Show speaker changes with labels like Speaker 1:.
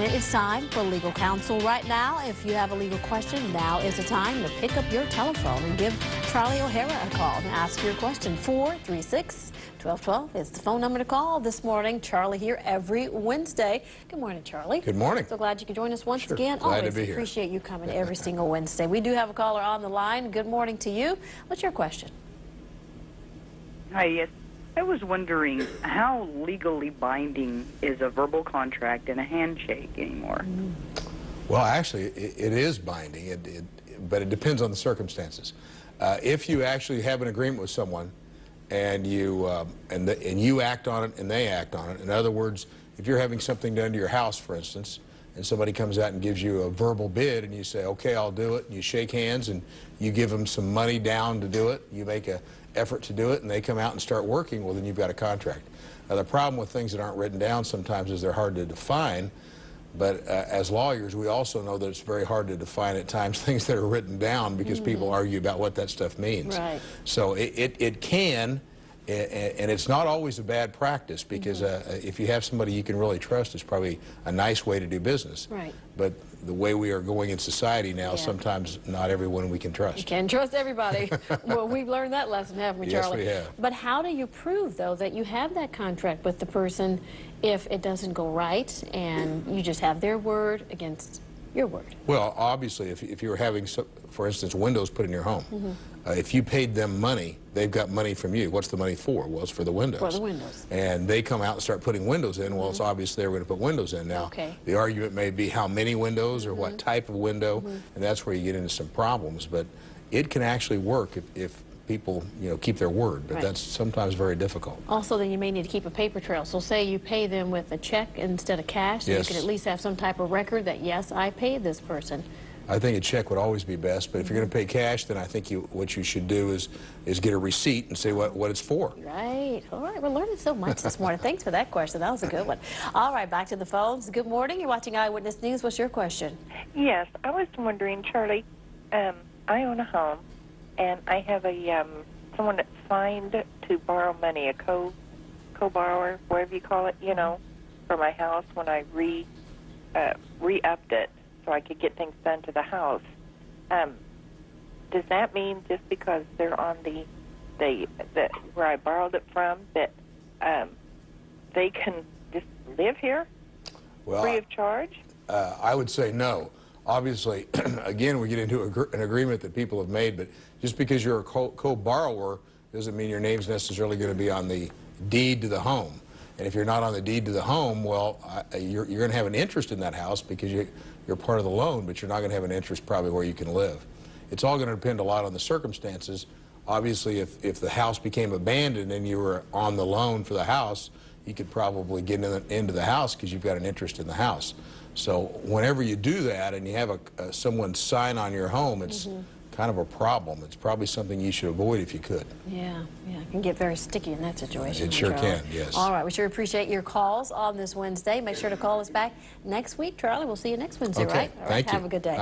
Speaker 1: And it is time for legal counsel right now. If you have a legal question, now is the time to pick up your telephone and give Charlie O'Hara a call and ask your question. 436-1212 is the phone number to call this morning. Charlie here every Wednesday. Good morning, Charlie.
Speaker 2: Good morning.
Speaker 1: So glad you could join us once again.
Speaker 2: Glad
Speaker 1: Always
Speaker 2: to be here.
Speaker 1: Appreciate you coming every single Wednesday. We do have a caller on the line. Good morning to you. What's your question?
Speaker 3: Hi, yes. I was wondering how legally binding is a verbal contract and a handshake anymore?
Speaker 2: Well, actually, it is binding, but it depends on the circumstances. If you actually have an agreement with someone and you act on it and they act on it, in other words, if you're having something done to your house, for instance, and somebody comes out and gives you a verbal bid and you say, okay, I'll do it, and you shake hands and you give them some money down to do it, you make an effort to do it, and they come out and start working, well, then you've got a contract. Now, the problem with things that aren't written down sometimes is they're hard to define, but as lawyers, we also know that it's very hard to define at times things that are written down because people argue about what that stuff means.
Speaker 1: Right.
Speaker 2: So it can, and it's not always a bad practice because if you have somebody you can really trust, it's probably a nice way to do business.
Speaker 1: Right.
Speaker 2: But the way we are going in society now, sometimes not everyone we can trust.
Speaker 1: You can't trust everybody. Well, we've learned that lesson, haven't we, Charlie?
Speaker 2: Yes, we have.
Speaker 1: But how do you prove, though, that you have that contract with the person if it doesn't go right and you just have their word against your word?
Speaker 2: Well, obviously, if you're having, for instance, windows put in your home, if you paid them money, they've got money from you. What's the money for? Well, it's for the windows.
Speaker 1: For the windows.
Speaker 2: And they come out and start putting windows in. Well, it's obvious they're going to put windows in. Now, the argument may be how many windows or what type of window, and that's where you get into some problems. But it can actually work if people, keep their word, but that's sometimes very difficult.
Speaker 1: Also, then you may need to keep a paper trail. So say you pay them with a check instead of cash, so you can at least have some type of record that, yes, I paid this person.
Speaker 2: I think a check would always be best, but if you're going to pay cash, then I think what you should do is get a receipt and say what it's for.
Speaker 1: Right. All right. We're learning so much this morning. Thanks for that question. That was a good one. All right, back to the phones. Good morning. You're watching Eyewitness News. What's your question?
Speaker 4: Yes, I was wondering, Charlie, I own a home, and I have a someone that signed to borrow money, a co-borower, whatever you call it, for my house when I re-upped it so I could get things done to the house. Does that mean just because they're on the where I borrowed it from that they can just live here free of charge?
Speaker 2: I would say no. Obviously, again, we get into an agreement that people have made, but just because you're a co-borrower doesn't mean your name's necessarily going to be on the deed to the home. And if you're not on the deed to the home, well, you're going to have an interest in that house because you're part of the loan, but you're not going to have an interest probably where you can live. It's all going to depend a lot on the circumstances. Obviously, if the house became abandoned and you were on the loan for the house, you could probably get into the house because you've got an interest in the house. So whenever you do that and you have someone sign on your home, it's kind of a problem. It's probably something you should avoid if you could.
Speaker 1: Yeah, it can get very sticky in that situation.
Speaker 2: It sure can, yes.
Speaker 1: All right, we sure appreciate your calls on this Wednesday. Make sure to call us back next week, Charlie. We'll see you next Wednesday, right? All right,
Speaker 2: Thank you.
Speaker 1: Have a good day.